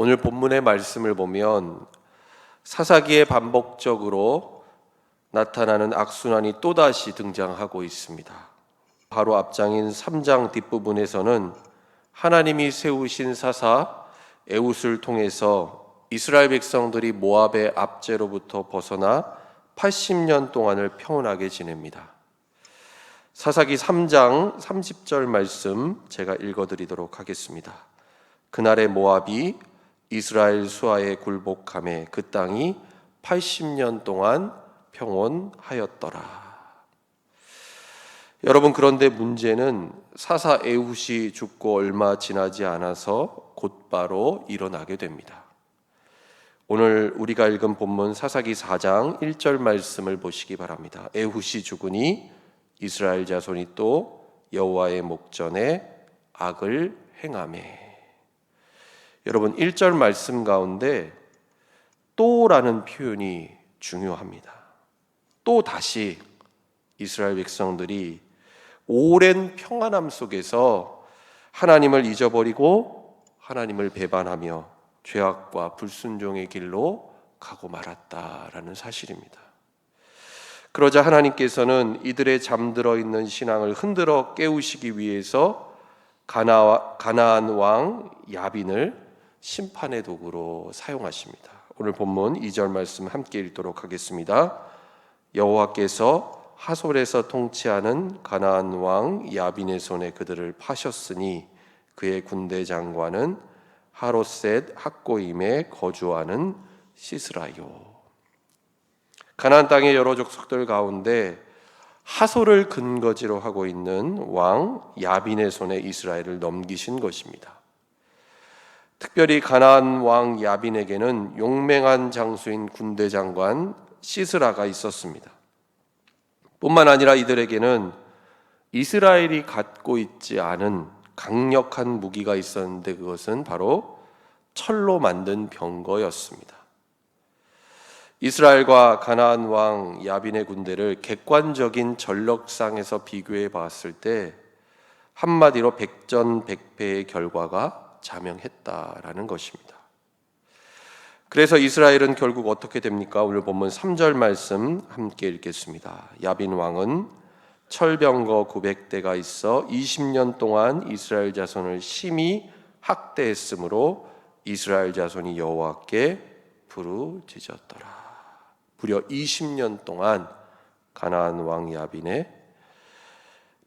오늘 본문의 말씀을 보면 사사기에 반복적으로 나타나는 악순환이 또다시 등장하고 있습니다. 바로 앞장인 3장 뒷부분에서는 하나님이 세우신 사사 에훗을 통해서 이스라엘 백성들이 모압의 압제로부터 벗어나 80년 동안을 평온하게 지냅니다. 사사기 3장 30절 말씀 제가 읽어드리도록 하겠습니다. 그날의 모압이 이스라엘 수하에 굴복하매 그 땅이 80년 동안 평온하였더라. 여러분, 그런데 문제는 사사 에훗이 죽고 얼마 지나지 않아서 곧바로 일어나게 됩니다. 오늘 우리가 읽은 본문 사사기 4장 1절 말씀을 보시기 바랍니다. 에훗이 죽으니 이스라엘 자손이 또 여호와의 목전에 악을 행하매. 여러분, 1절 말씀 가운데 또라는 표현이 중요합니다. 또 다시 이스라엘 백성들이 오랜 평안함 속에서 하나님을 잊어버리고 하나님을 배반하며 죄악과 불순종의 길로 가고 말았다라는 사실입니다. 그러자 하나님께서는 이들의 잠들어 있는 신앙을 흔들어 깨우시기 위해서 가나안 왕 야빈을 심판의 도구로 사용하십니다. 오늘 본문 2절 말씀 함께 읽도록 하겠습니다. 여호와께서 하솔에서 통치하는 가나안 왕 야빈의 손에 그들을 파셨으니 그의 군대 장관은 하롯셋 학고임에 거주하는 시스라요. 가나안 땅의 여러 족속들 가운데 하솔을 근거지로 하고 있는 왕 야빈의 손에 이스라엘을 넘기신 것입니다. 특별히 가나안 왕 야빈에게는 용맹한 장수인 군대 장관 시스라가 있었습니다. 뿐만 아니라 이들에게는 이스라엘이 갖고 있지 않은 강력한 무기가 있었는데 그것은 바로 철로 만든 병거였습니다. 이스라엘과 가나안 왕 야빈의 군대를 객관적인 전력상에서 비교해 봤을 때 한마디로 백전백패의 결과가 자명했다라는 것입니다. 그래서 이스라엘은 결국 어떻게 됩니까? 오늘 본문 3절 말씀 함께 읽겠습니다. 야빈 왕은 철병거 900대가 있어 20년 동안 이스라엘 자손을 심히 학대했으므로 이스라엘 자손이 여호와께 부르짖었더라. 무려 20년 동안 가나안 왕 야빈의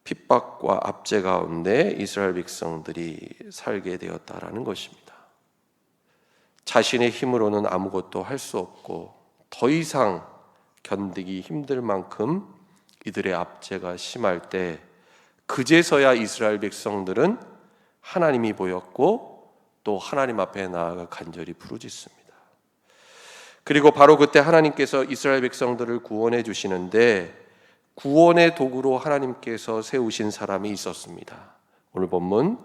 핍박과 압제 가운데 이스라엘 백성들이 살게 되었다라는 것입니다. 자신의 힘으로는 아무것도 할 수 없고 더 이상 견디기 힘들 만큼 이들의 압제가 심할 때 그제서야 이스라엘 백성들은 하나님이 보였고 또 하나님 앞에 나아가 간절히 부르짖습니다. 그리고 바로 그때 하나님께서 이스라엘 백성들을 구원해 주시는데 구원의 도구로 하나님께서 세우신 사람이 있었습니다. 오늘 본문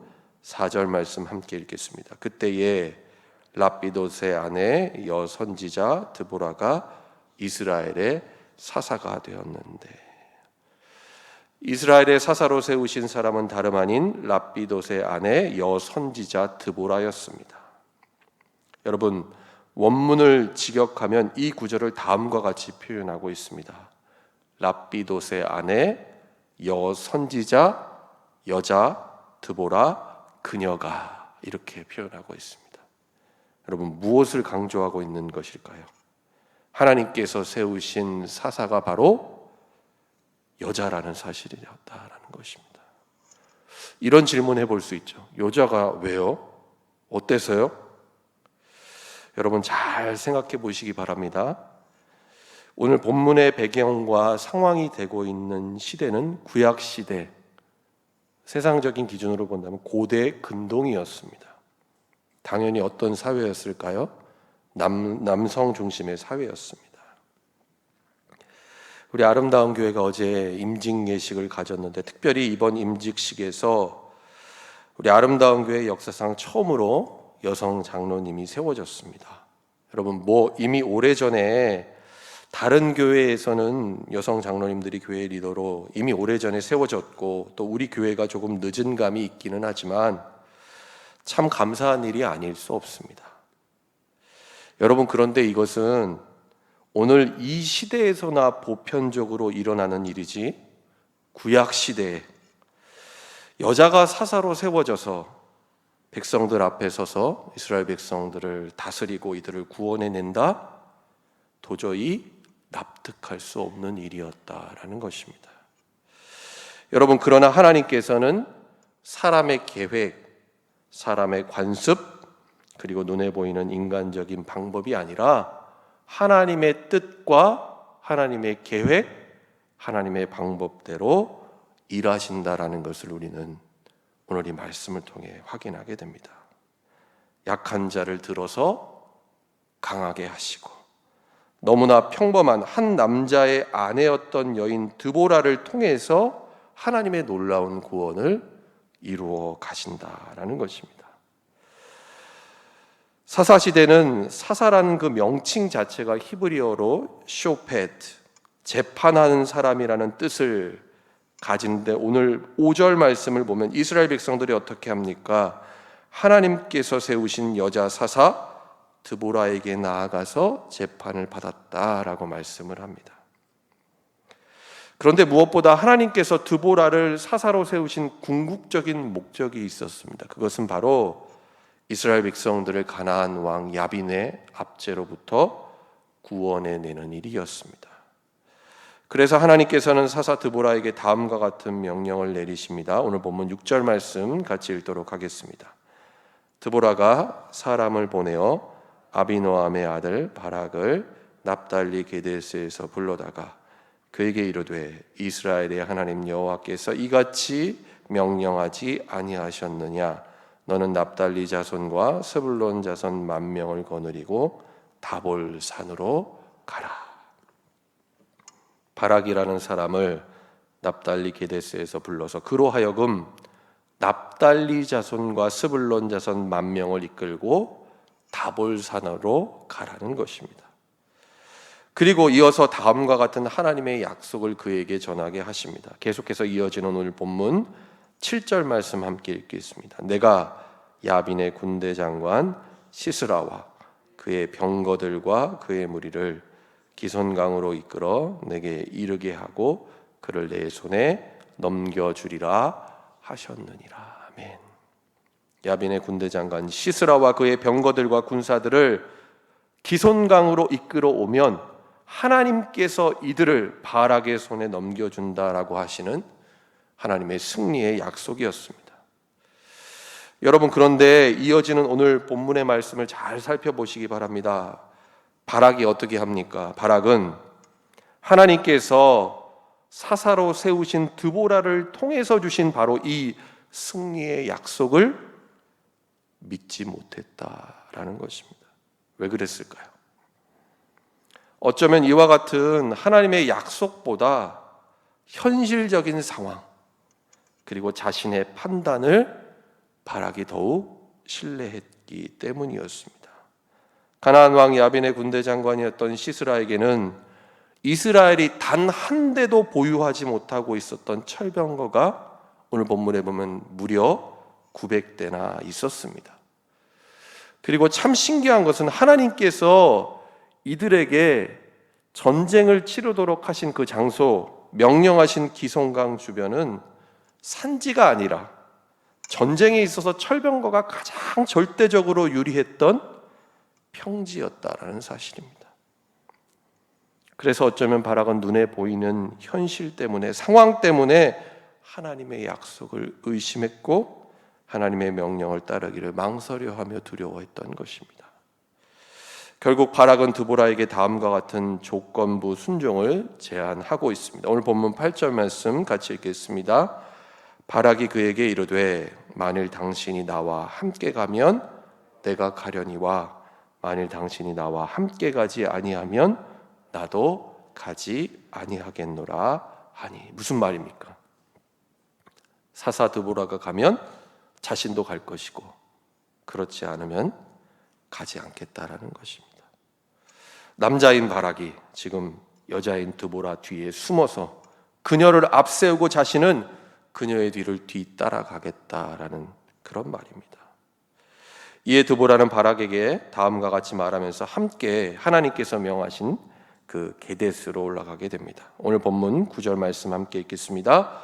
4절 말씀 함께 읽겠습니다. 그때에 랍비돗의 아내 여선지자 드보라가 이스라엘의 사사가 되었는데, 이스라엘의 사사로 세우신 사람은 다름 아닌 랍비돗의 아내 여선지자 드보라였습니다. 여러분, 원문을 직역하면 이 구절을 다음과 같이 표현하고 있습니다. 랍비돗의 아내 여선지자 여자 드보라 그녀가, 이렇게 표현하고 있습니다. 여러분, 무엇을 강조하고 있는 것일까요? 하나님께서 세우신 사사가 바로 여자라는 사실이었다라는 것입니다. 이런 질문 해볼 수 있죠. 여자가 왜요? 어때서요? 여러분, 잘 생각해 보시기 바랍니다. 오늘 본문의 배경과 상황이 되고 있는 시대는 구약 시대, 세상적인 기준으로 본다면 고대 근동이었습니다. 당연히 어떤 사회였을까요? 남성 중심의 사회였습니다. 우리 아름다운 교회가 어제 임직 예식을 가졌는데, 특별히 이번 임직식에서 우리 아름다운 교회 역사상 처음으로 여성 장로님이 세워졌습니다. 여러분, 이미 오래전에 다른 교회에서는 여성 장로님들이 교회 리더로 이미 오래전에 세워졌고, 또 우리 교회가 조금 늦은 감이 있기는 하지만 참 감사한 일이 아닐 수 없습니다. 여러분, 그런데 이것은 오늘 이 시대에서나 보편적으로 일어나는 일이지, 구약 시대에 여자가 사사로 세워져서 백성들 앞에 서서 이스라엘 백성들을 다스리고 이들을 구원해낸다? 도저히 납득할 수 없는 일이었다라는 것입니다. 여러분, 그러나 하나님께서는 사람의 계획, 사람의 관습, 그리고 눈에 보이는 인간적인 방법이 아니라 하나님의 뜻과 하나님의 계획, 하나님의 방법대로 일하신다라는 것을 우리는 오늘 이 말씀을 통해 확인하게 됩니다. 약한 자를 들어서 강하게 하시고, 너무나 평범한 한 남자의 아내였던 여인 드보라를 통해서 하나님의 놀라운 구원을 이루어 가신다라는 것입니다. 사사시대는 사사라는 그 명칭 자체가 히브리어로 쇼페트, 재판하는 사람이라는 뜻을 가진데, 오늘 5절 말씀을 보면 이스라엘 백성들이 어떻게 합니까? 하나님께서 세우신 여자 사사 드보라에게 나아가서 재판을 받았다라고 말씀을 합니다. 그런데 무엇보다 하나님께서 드보라를 사사로 세우신 궁극적인 목적이 있었습니다. 그것은 바로 이스라엘 백성들을 가나안 왕 야빈의 압제로부터 구원해내는 일이었습니다. 그래서 하나님께서는 사사 드보라에게 다음과 같은 명령을 내리십니다. 오늘 본문 6절 말씀 같이 읽도록 하겠습니다. 드보라가 사람을 보내어 아비노함의 아들 바락을 납달리 게데스에서 불러다가 그에게 이르되 이스라엘의 하나님 여호와께서 이같이 명령하지 아니하셨느냐? 너는 납달리 자손과 스불론 자손 10,000명을 거느리고 다볼 산으로 가라. 바락이라는 사람을 납달리 게데스에서 불러서 그로 하여금 납달리 자손과 스불론 자손 10,000명을 이끌고 다볼 산으로 가라는 것입니다. 그리고 이어서 다음과 같은 하나님의 약속을 그에게 전하게 하십니다. 계속해서 이어지는 오늘 본문 7절 말씀 함께 읽겠습니다. 내가 야빈의 군대 장관 시스라와 그의 병거들과 그의 무리를 기손강으로 이끌어 내게 이르게 하고 그를 내 손에 넘겨주리라 하셨느니라. 아멘. 야빈의 군대 장관 시스라와 그의 병거들과 군사들을 기손강으로 이끌어 오면 하나님께서 이들을 바락의 손에 넘겨준다라고 하시는 하나님의 승리의 약속이었습니다. 여러분, 그런데 이어지는 오늘 본문의 말씀을 잘 살펴보시기 바랍니다. 바락이 어떻게 합니까? 바락은 하나님께서 사사로 세우신 드보라를 통해서 주신 바로 이 승리의 약속을 믿지 못했다라는 것입니다. 왜 그랬을까요? 어쩌면 이와 같은 하나님의 약속보다 현실적인 상황, 그리고 자신의 판단을 바락이 더욱 신뢰했기 때문이었습니다. 가나안 왕 야빈의 군대 장관이었던 시스라에게는 이스라엘이 단 한 대도 보유하지 못하고 있었던 철병거가 오늘 본문에 보면 무려 900대나 있었습니다. 그리고 참 신기한 것은 하나님께서 이들에게 전쟁을 치르도록 하신 그 장소, 명령하신 기손강 주변은 산지가 아니라 전쟁에 있어서 철병거가 가장 절대적으로 유리했던 평지였다라는 사실입니다. 그래서 어쩌면 바락은 눈에 보이는 현실 때문에, 상황 때문에 하나님의 약속을 의심했고 하나님의 명령을 따르기를 망설여하며 두려워했던 것입니다. 결국 바락은 드보라에게 다음과 같은 조건부 순종을 제안하고 있습니다. 오늘 본문 8절 말씀 같이 읽겠습니다. 바락이 그에게 이르되 만일 당신이 나와 함께 가면 내가 가려니와 만일 당신이 나와 함께 가지 아니하면 나도 가지 아니하겠노라 하니. 무슨 말입니까? 사사 드보라가 가면 자신도 갈 것이고 그렇지 않으면 가지 않겠다라는 것입니다. 남자인 바락이 지금 여자인 드보라 뒤에 숨어서 그녀를 앞세우고 자신은 그녀의 뒤를 뒤따라가겠다라는 그런 말입니다. 이에 드보라는 바락에게 다음과 같이 말하면서 함께 하나님께서 명하신 그 게데스로 올라가게 됩니다. 오늘 본문 9절 말씀 함께 읽겠습니다.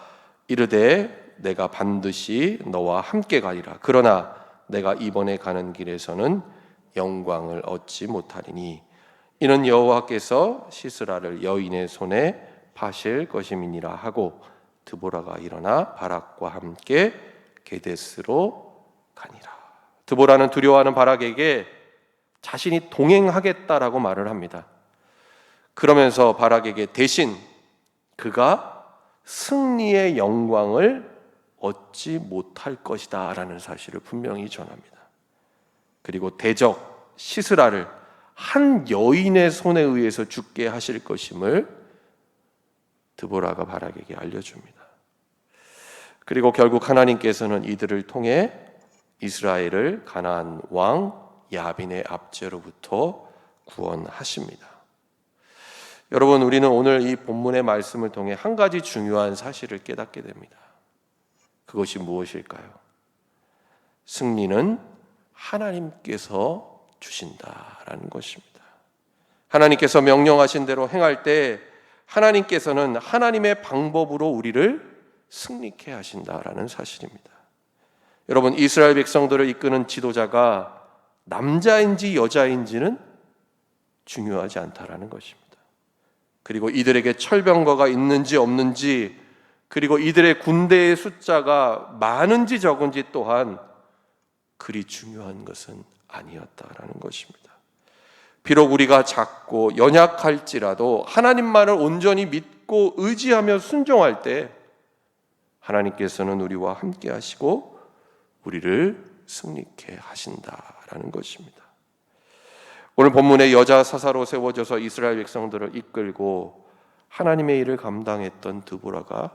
이르되 내가 반드시 너와 함께 가리라. 그러나 내가 이번에 가는 길에서는 영광을 얻지 못하리니 이는 여호와께서 시스라를 여인의 손에 파실 것임이니라 하고 드보라가 일어나 바락과 함께 게데스로 가니라. 드보라는 두려워하는 바락에게 자신이 동행하겠다라고 말을 합니다. 그러면서 바락에게 대신 그가 승리의 영광을 얻지 못할 것이다 라는 사실을 분명히 전합니다. 그리고 대적 시스라를 한 여인의 손에 의해서 죽게 하실 것임을 드보라가 바락에게 알려줍니다. 그리고 결국 하나님께서는 이들을 통해 이스라엘을 가나안 왕 야빈의 압제로부터 구원하십니다. 여러분, 우리는 오늘 이 본문의 말씀을 통해 한 가지 중요한 사실을 깨닫게 됩니다. 그것이 무엇일까요? 승리는 하나님께서 주신다라는 것입니다. 하나님께서 명령하신 대로 행할 때 하나님께서는 하나님의 방법으로 우리를 승리케 하신다라는 사실입니다. 여러분, 이스라엘 백성들을 이끄는 지도자가 남자인지 여자인지는 중요하지 않다라는 것입니다. 그리고 이들에게 철병거가 있는지 없는지, 그리고 이들의 군대의 숫자가 많은지 적은지 또한 그리 중요한 것은 아니었다라는 것입니다. 비록 우리가 작고 연약할지라도 하나님만을 온전히 믿고 의지하며 순종할 때 하나님께서는 우리와 함께 하시고 우리를 승리케 하신다라는 것입니다. 오늘 본문의 여자 사사로 세워져서 이스라엘 백성들을 이끌고 하나님의 일을 감당했던 드보라가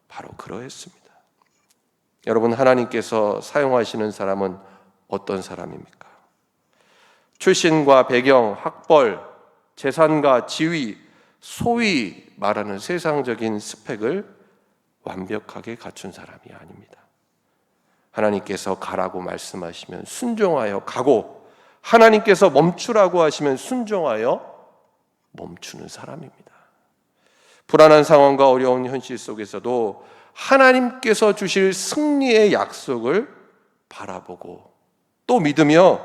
바로 그러했습니다. 여러분, 하나님께서 사용하시는 사람은 어떤 사람입니까? 출신과 배경, 학벌, 재산과 지위, 소위 말하는 세상적인 스펙을 완벽하게 갖춘 사람이 아닙니다. 하나님께서 가라고 말씀하시면 순종하여 가고, 하나님께서 멈추라고 하시면 순종하여 멈추는 사람입니다. 불안한 상황과 어려운 현실 속에서도 하나님께서 주실 승리의 약속을 바라보고 또 믿으며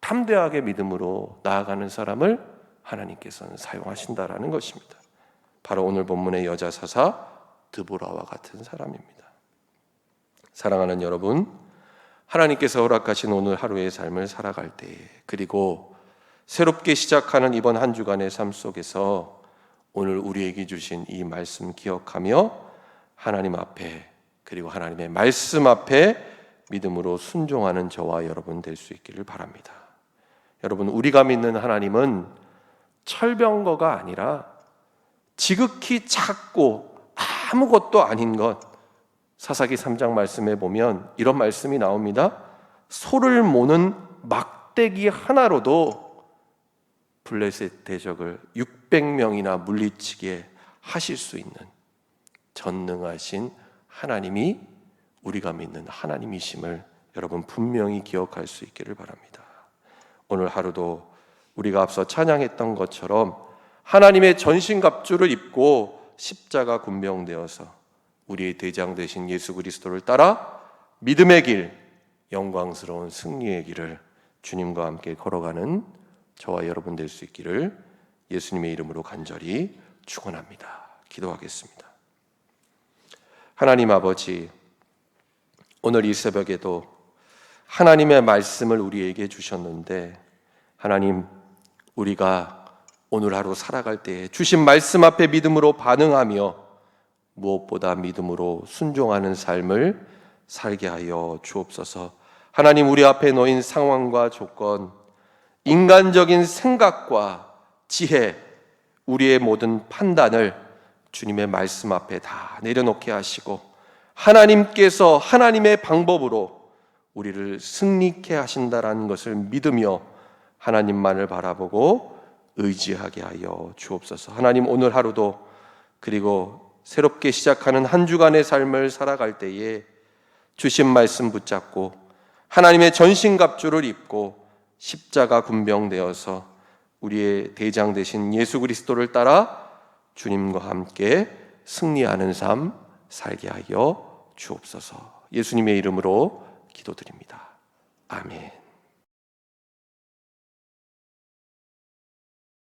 담대하게 믿음으로 나아가는 사람을 하나님께서는 사용하신다라는 것입니다. 바로 오늘 본문의 여자 사사 드보라와 같은 사람입니다. 사랑하는 여러분, 하나님께서 허락하신 오늘 하루의 삶을 살아갈 때, 그리고 새롭게 시작하는 이번 한 주간의 삶 속에서 오늘 우리에게 주신 이 말씀 기억하며 하나님 앞에, 그리고 하나님의 말씀 앞에 믿음으로 순종하는 저와 여러분 될 수 있기를 바랍니다. 여러분, 우리가 믿는 하나님은 철병거가 아니라 지극히 작고 아무것도 아닌 것, 사사기 3장 말씀에 보면 이런 말씀이 나옵니다. 소를 모는 막대기 하나로도 블레셋 대적을 600명이나 물리치게 하실 수 있는 전능하신 하나님이 우리가 믿는 하나님이심을 여러분 분명히 기억할 수 있기를 바랍니다. 오늘 하루도 우리가 앞서 찬양했던 것처럼 하나님의 전신갑주를 입고 십자가 군병되어서 우리의 대장 되신 예수 그리스도를 따라 믿음의 길, 영광스러운 승리의 길을 주님과 함께 걸어가는 저와 여러분 될 수 있기를 예수님의 이름으로 간절히 축원합니다. 기도하겠습니다. 하나님 아버지, 오늘 이 새벽에도 하나님의 말씀을 우리에게 주셨는데, 하나님, 우리가 오늘 하루 살아갈 때에 주신 말씀 앞에 믿음으로 반응하며 무엇보다 믿음으로 순종하는 삶을 살게 하여 주옵소서. 하나님, 우리 앞에 놓인 상황과 조건, 인간적인 생각과 지혜, 우리의 모든 판단을 주님의 말씀 앞에 다 내려놓게 하시고 하나님께서 하나님의 방법으로 우리를 승리케 하신다라는 것을 믿으며 하나님만을 바라보고 의지하게 하여 주옵소서. 하나님, 오늘 하루도 그리고 새롭게 시작하는 한 주간의 삶을 살아갈 때에 주신 말씀 붙잡고 하나님의 전신갑주를 입고 십자가 군병되어서 우리의 대장 되신 예수 그리스도를 따라 주님과 함께 승리하는 삶 살게 하여 주옵소서. 예수님의 이름으로 기도드립니다. 아멘.